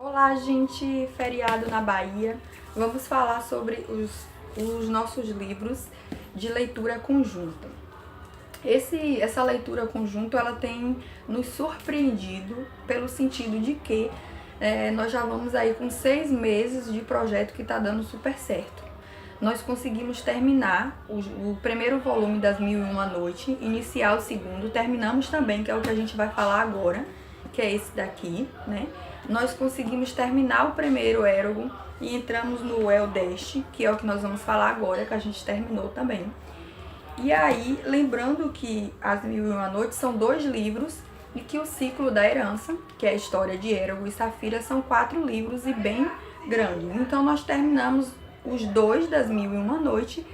Olá, gente! Feriado na Bahia. Vamos falar sobre os nossos livros de leitura conjunta. Essa leitura conjunta, ela tem nos surpreendido pelo sentido de que nós já vamos aí com 6 meses de projeto que está dando super certo. Nós conseguimos terminar o primeiro volume das Mil e Uma Noite, iniciar o segundo, terminamos também, que é o que a gente vai falar agora, que é esse daqui, né? Nós conseguimos terminar o primeiro Erogon e entramos no Eldeste, que é o que nós vamos falar agora, que a gente terminou também. E aí, lembrando que As Mil e Uma Noites são 2 livros e que o Ciclo da Herança, que é a história de Erogon e Saphira, são 4 livros e bem grandes. Então nós terminamos os 2 das Mil e Uma Noites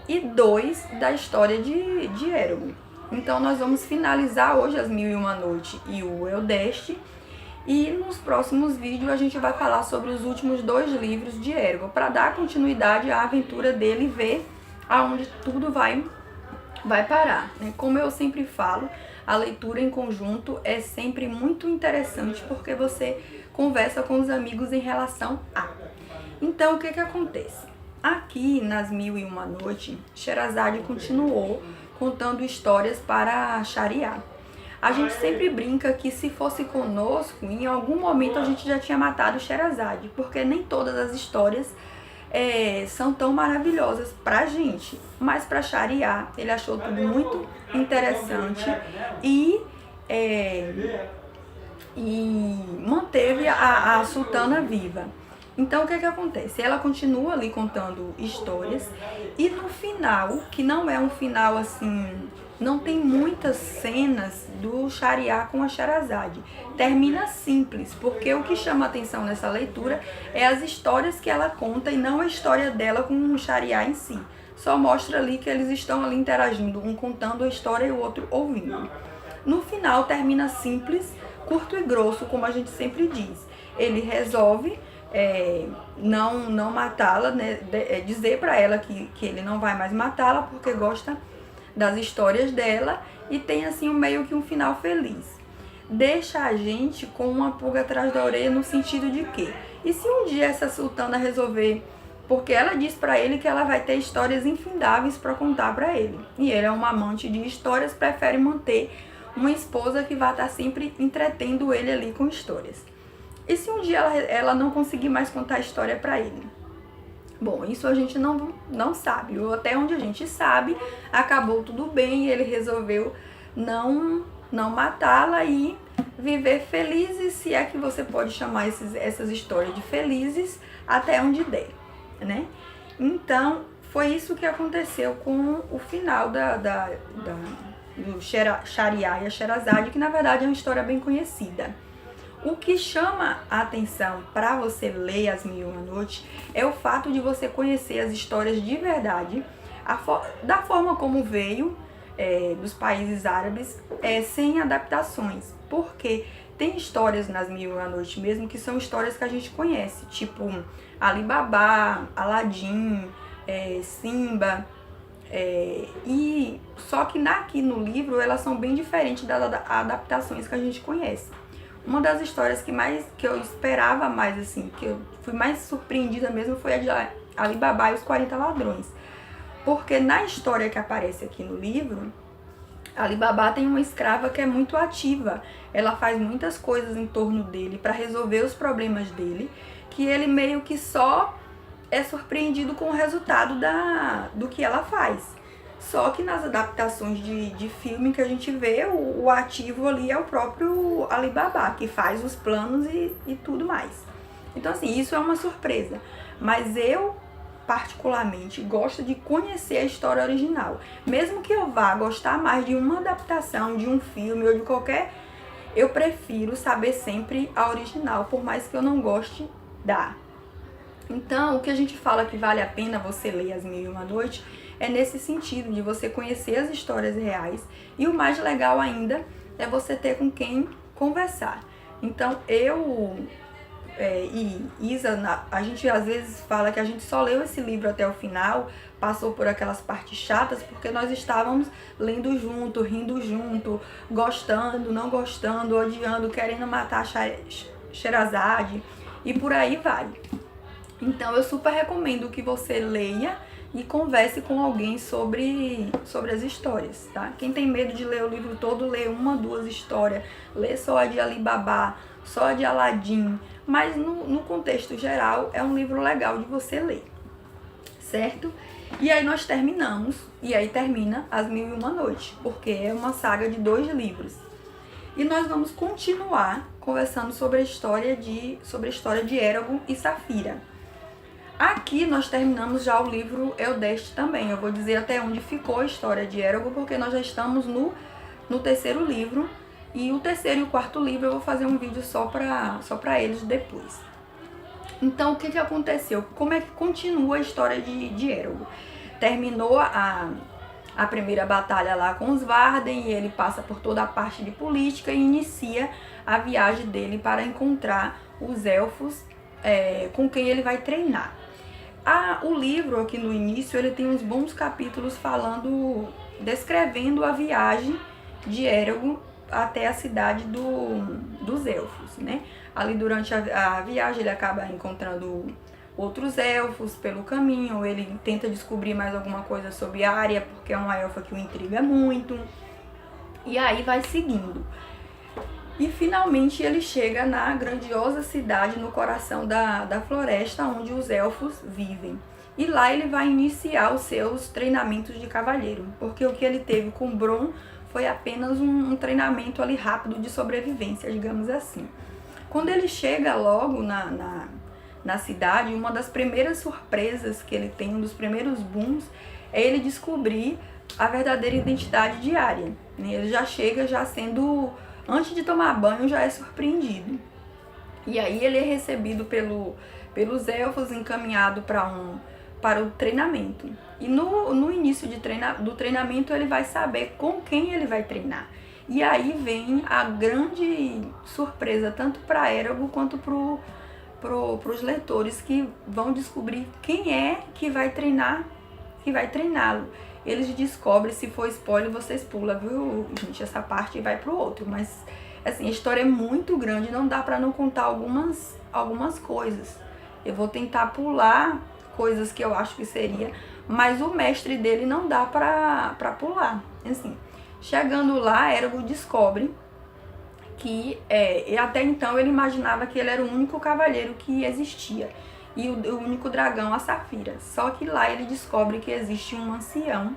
e 2 da história de Erogon. Então nós vamos finalizar hoje As Mil e Uma Noites e o Eldeste. E nos próximos vídeos a gente vai falar sobre os últimos 2 livros de Erogon, para dar continuidade à aventura dele e ver aonde tudo vai parar, né? Como eu sempre falo, a leitura em conjunto é sempre muito interessante, porque você conversa com os amigos em relação a. Então, o que acontece? Aqui, nas Mil e Uma Noites, Sherazade continuou contando histórias para Shariar. A gente sempre brinca que se fosse conosco, em algum momento a gente já tinha matado Sherazade, porque nem todas as histórias são tão maravilhosas pra gente. Mas pra Shariar, ele achou tudo muito interessante e manteve a sultana viva. Então, o que acontece? Ela continua ali contando histórias e no final, que não é um final assim, não tem muitas cenas do Shariar com a Sherazade. Termina simples, porque o que chama atenção nessa leitura é as histórias que ela conta e não a história dela com o Shariar em si. Só mostra ali que eles estão ali interagindo, um contando a história e o outro ouvindo. No final, termina simples, curto e grosso, como a gente sempre diz. Ele resolve não matá-la, né? Dizer para ela que ele não vai mais matá-la porque gosta das histórias dela e tem assim meio que um final feliz. Deixa a gente com uma pulga atrás da orelha no sentido de que, e se um dia essa sultana resolver, porque ela diz para ele que ela vai ter histórias infindáveis para contar para ele, e ele é um amante de histórias, prefere manter uma esposa que vai estar sempre entretendo ele ali com histórias. E se um dia ela não conseguir mais contar a história para ele? Bom, isso a gente não sabe. Ou até onde a gente sabe, acabou tudo bem e ele resolveu não matá-la e viver felizes, se é que você pode chamar essas histórias de felizes, até onde der, né? Então, foi isso que aconteceu com o final do Shariar e a Sherazade, que na verdade é uma história bem conhecida. O que chama a atenção para você ler As Mil e Uma Noites é o fato de você conhecer as histórias de verdade, da forma como veio dos países árabes, sem adaptações. Porque tem histórias nas Mil e Uma Noites mesmo que são histórias que a gente conhece, tipo Ali Babá, Aladim, Simba. E só que aqui no livro elas são bem diferentes das adaptações que a gente conhece. Uma das histórias que eu esperava mais, assim, que eu fui mais surpreendida mesmo, foi a de Ali Babá e os 40 Ladrões. Porque na história que aparece aqui no livro, Ali Babá tem uma escrava que é muito ativa. Ela faz muitas coisas em torno dele para resolver os problemas dele, que ele meio que só é surpreendido com o resultado do que ela faz. Só que nas adaptações de filme que a gente vê, o ativo ali é o próprio Ali Babá, que faz os planos e tudo mais. Então, assim, isso é uma surpresa. Mas eu, particularmente, gosto de conhecer a história original. Mesmo que eu vá gostar mais de uma adaptação, de um filme ou de qualquer... Eu prefiro saber sempre a original, por mais que eu não goste da... Então, o que a gente fala que vale a pena você ler As Mil e Uma Noites é nesse sentido, de você conhecer as histórias reais. E o mais legal ainda é você ter com quem conversar. Então, eu e Isa, a gente às vezes fala que a gente só leu esse livro até o final, passou por aquelas partes chatas, porque nós estávamos lendo junto, rindo junto, gostando, não gostando, odiando, querendo matar Sherazade. e por aí vai. Então eu super recomendo que você leia e converse com alguém sobre as histórias, tá? Quem tem medo de ler o livro todo, lê uma, duas histórias, lê só a de Alibaba, só a de Aladim, mas no contexto geral é um livro legal de você ler, certo? E aí nós terminamos, e aí termina As Mil e Uma Noites, porque é uma saga de 2 livros. E nós vamos continuar conversando sobre a história de Eragon e Saphira. Aqui nós terminamos já o livro Eldest também. Eu vou dizer até onde ficou a história de Eragon, porque nós já estamos no 3º livro. E o 3º e o 4º livro eu vou fazer um vídeo só pra eles depois. Então o que aconteceu? Como é que continua a história de Eragon? Terminou a primeira batalha lá com os Varden, e ele passa por toda a parte de política e inicia a viagem dele para encontrar os elfos com quem ele vai treinar. O livro aqui no início, ele tem uns bons capítulos descrevendo a viagem de Eragon até a cidade dos elfos, né? Ali durante a viagem ele acaba encontrando outros elfos pelo caminho, ele tenta descobrir mais alguma coisa sobre Arya, porque é uma elfa que o intriga muito, e aí vai seguindo. E finalmente ele chega na grandiosa cidade no coração da floresta onde os elfos vivem. E lá ele vai iniciar os seus treinamentos de cavaleiro, porque o que ele teve com Bronn foi apenas um treinamento ali rápido de sobrevivência, digamos assim. Quando ele chega logo na cidade, uma das primeiras surpresas que ele tem, um dos primeiros booms, é ele descobrir a verdadeira identidade de Arya. Ele já chega sendo, antes de tomar banho, já é surpreendido. E aí ele é recebido pelos elfos, encaminhado para o treinamento. E no início do treinamento ele vai saber com quem ele vai treinar. E aí vem a grande surpresa, tanto para Eragon quanto pros leitores, que vão descobrir quem é que vai treiná-lo. Eles descobrem, se for spoiler, vocês pulam, viu, gente? Essa parte vai pro outro. Mas, assim, a história é muito grande, não dá pra não contar algumas coisas. Eu vou tentar pular coisas que eu acho que seria, mas o mestre dele não dá pra pular. Assim, chegando lá, Eragon descobre que até então ele imaginava que ele era o único cavaleiro que existia, e o único dragão, a Saphira. Só que lá ele descobre que existe um ancião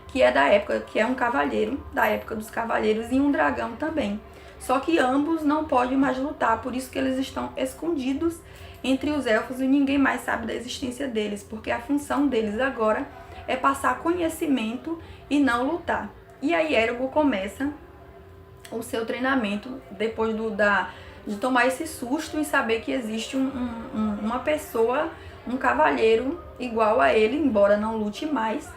que é da época, que é um cavaleiro da época dos cavaleiros, e um dragão também. Só que ambos não podem mais lutar, por isso que eles estão escondidos entre os elfos e ninguém mais sabe da existência deles, porque a função deles agora é passar conhecimento e não lutar. E aí Eragon começa o seu treinamento depois de tomar esse susto e saber que existe uma pessoa, um cavaleiro igual a ele, embora não lute mais.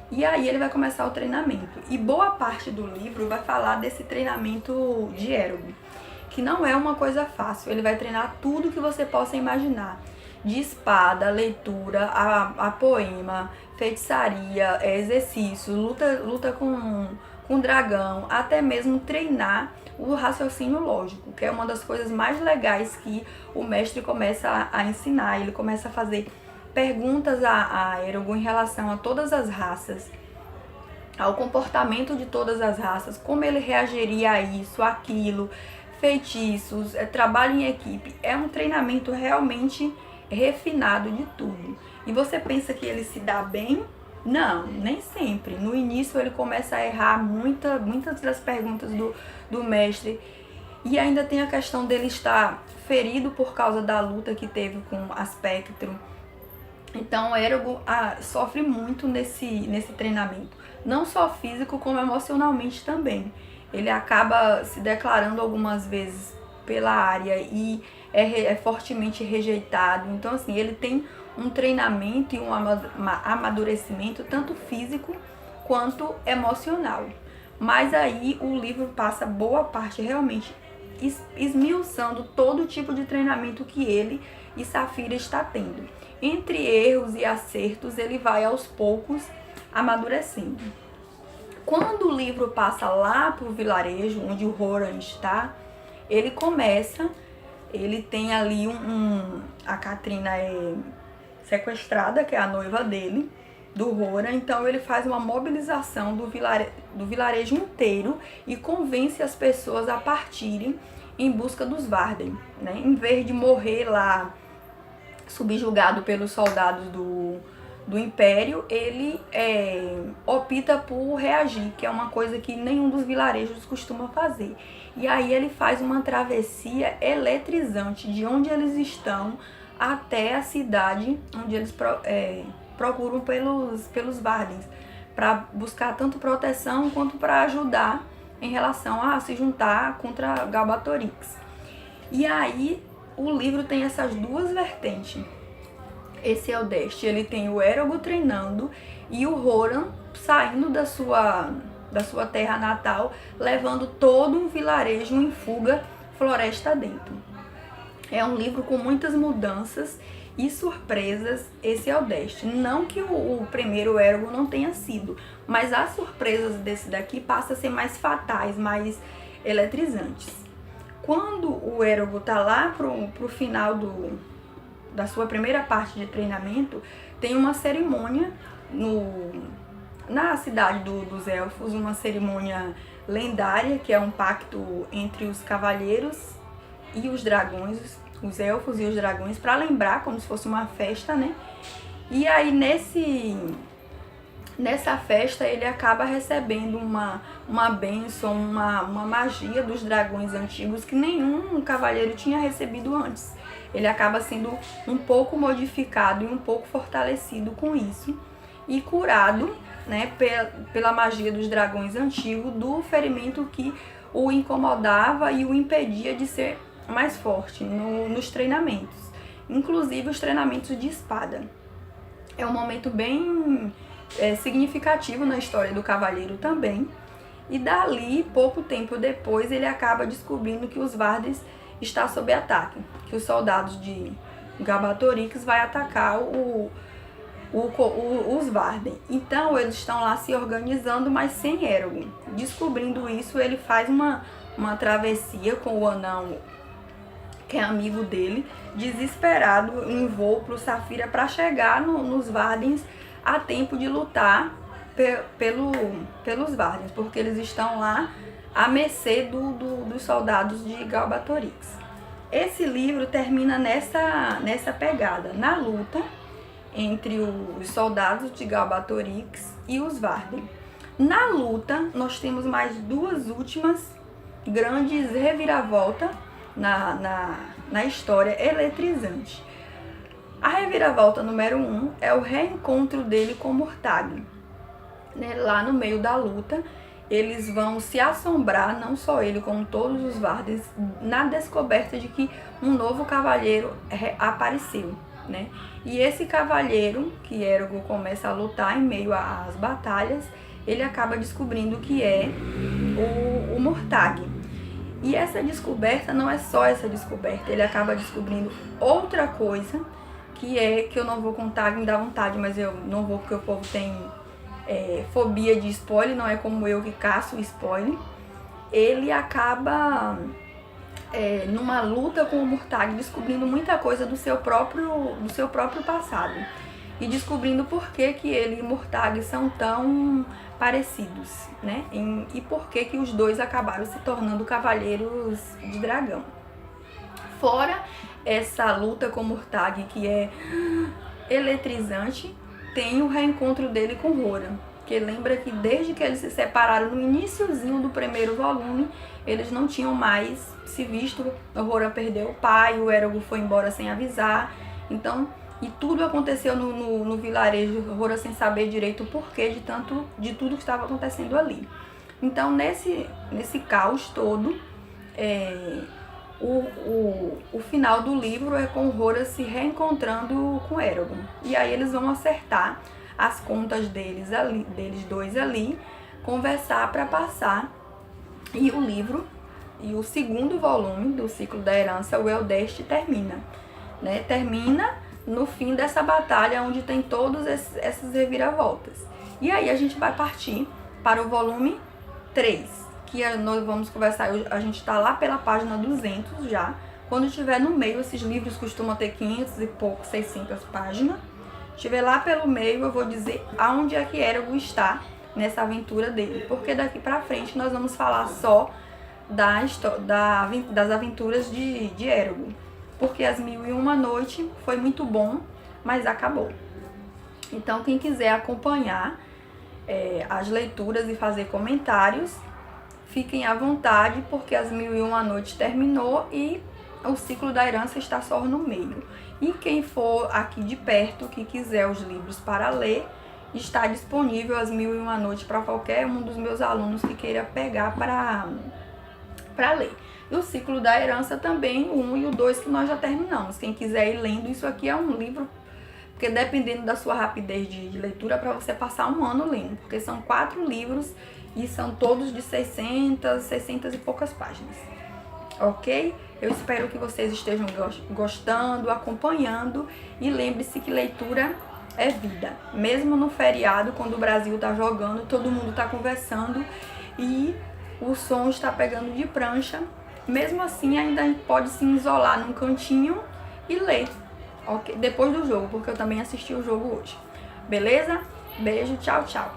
E aí ele vai começar o treinamento. E boa parte do livro vai falar desse treinamento de Eragon, que não é uma coisa fácil. Ele vai treinar tudo que você possa imaginar. De espada, leitura, a poema, feitiçaria, exercícios, luta com dragão, até mesmo treinar o raciocínio lógico, que é uma das coisas mais legais que o mestre começa a ensinar. Ele começa a fazer perguntas a Eragon em relação a todas as raças, ao comportamento de todas as raças, como ele reagiria a isso, aquilo, feitiços, trabalho em equipe. É um treinamento realmente refinado de tudo. E você pensa que ele se dá bem? Não, nem sempre. No início ele começa a errar muitas das perguntas do mestre. E ainda tem a questão dele estar ferido por causa da luta que teve com Aspectro. Então Eragon sofre muito nesse treinamento. Não só físico, como emocionalmente também. Ele acaba se declarando algumas vezes pela Arya e é fortemente rejeitado. Então, assim, ele tem um treinamento e um amadurecimento tanto físico quanto emocional. Mas aí o livro passa boa parte realmente esmiuçando todo tipo de treinamento que ele e Saphira está tendo. Entre erros e acertos, ele vai aos poucos amadurecendo. Quando o livro passa lá para o vilarejo onde o Horan está, ele começa ele tem ali a Katrina é sequestrada, que é a noiva dele, do Rora, então ele faz uma mobilização do vilarejo inteiro e convence as pessoas a partirem em busca dos Varden, né? Em vez de morrer lá subjugado pelos soldados do Império, ele opta por reagir, que é uma coisa que nenhum dos vilarejos costuma fazer. E aí ele faz uma travessia eletrizante de onde eles estão até a cidade onde eles procuram pelos Vardens, para buscar tanto proteção quanto para ajudar em relação a se juntar contra Galbatorix. E aí o livro tem essas duas vertentes. Esse Eldest, ele tem o Erogo treinando e o Horan saindo da sua terra natal, levando todo um vilarejo em fuga, floresta dentro. É um livro com muitas mudanças e surpresas, esse Eldest. Não que o primeiro Erogo não tenha sido, mas as surpresas desse daqui passam a ser mais fatais, mais eletrizantes. Quando o Erogo tá lá pro final da sua primeira parte de treinamento, tem uma cerimônia na cidade dos elfos, uma cerimônia lendária, que é um pacto entre os cavalheiros e os dragões, os elfos e os dragões, para lembrar, como se fosse uma festa, né? E aí nessa festa ele acaba recebendo uma bênção, uma magia dos dragões antigos que nenhum cavaleiro tinha recebido antes. Ele acaba sendo um pouco modificado e um pouco fortalecido com isso e curado, né, pela magia dos dragões antigos, do ferimento que o incomodava e o impedia de ser mais forte nos treinamentos, inclusive os treinamentos de espada. É um momento bem significativo na história do cavaleiro também. E dali, pouco tempo depois, ele acaba descobrindo que os Vardens está sob ataque, que os soldados de Galbatorix vai atacar os Varden. Então eles estão lá se organizando, mas sem Erogo. Descobrindo isso, ele faz uma travessia com o anão, que é amigo dele, desesperado, em voo para o Saphira para chegar nos Vardens a tempo de lutar pelos Vardens, porque eles estão lá à mercê dos soldados de Galbatorix. Esse livro termina nessa pegada, na luta entre os soldados de Galbatorix e os Varden. Na luta, nós temos mais duas últimas grandes reviravoltas na história eletrizante. A reviravolta número 1 é o reencontro dele com Murtagh. Né? Lá no meio da luta, eles vão se assombrar, não só ele, como todos os Vardens, na descoberta de que um novo cavalheiro apareceu. Né? E esse cavalheiro, que Erogo começa a lutar em meio às batalhas, ele acaba descobrindo que é o Murtagh. E essa descoberta não é só essa descoberta, ele acaba descobrindo outra coisa, que eu não vou contar, me dá vontade, mas eu não vou porque o povo tem fobia de spoiler, não é como eu que caço spoiler. Ele acaba numa luta com o Murtagh, descobrindo muita coisa do seu próprio passado. E descobrindo por que ele e Murtagh são tão parecidos, né? E por que os dois acabaram se tornando cavaleiros de dragão. Fora essa luta com Murtagh, que é eletrizante, tem o reencontro dele com Horan, que lembra que desde que eles se separaram no iniciozinho do primeiro volume, eles não tinham mais se visto. O Horan perdeu o pai, o Erogo foi embora sem avisar, então... E tudo aconteceu no vilarejo, Horan sem saber direito o porquê de tudo que estava acontecendo ali. Então, nesse caos todo, o final do livro é com Horan se reencontrando com Erogo. E aí eles vão acertar as contas deles dois ali, conversar para passar. E o livro, e o segundo volume do ciclo da herança, o Eldest, termina. Né? Termina no fim dessa batalha, onde tem todas essas reviravoltas. E aí a gente vai partir para o volume 3, que nós vamos conversar, a gente está lá pela página 200 já, Quando estiver no meio, esses livros costumam ter 500 e pouco, 600 páginas. Estiver lá pelo meio, eu vou dizer aonde é que Eragon está nessa aventura dele. Porque daqui pra frente nós vamos falar só das aventuras de Eragon. Porque As Mil e Uma Noite foi muito bom, mas acabou. Então quem quiser acompanhar as leituras e fazer comentários, fiquem à vontade, porque As Mil e Uma Noite terminou e o ciclo da herança está só no meio. E quem for aqui de perto, que quiser os livros para ler, está disponível As Mil e Uma Noite para qualquer um dos meus alunos que queira pegar para ler. E o ciclo da herança também, o 1 e o 2 que nós já terminamos. Quem quiser ir lendo, isso aqui é um livro, porque dependendo da sua rapidez de leitura, para você passar um ano lendo, porque são 4 livros e são todos de 600 e poucas páginas. Ok? Eu espero que vocês estejam gostando, acompanhando, e lembre-se que leitura é vida. Mesmo no feriado, quando o Brasil tá jogando, todo mundo tá conversando e o som está pegando de prancha, mesmo assim ainda a gente pode se isolar num cantinho e ler, ok? Depois do jogo, porque eu também assisti o jogo hoje. Beleza? Beijo, tchau, tchau.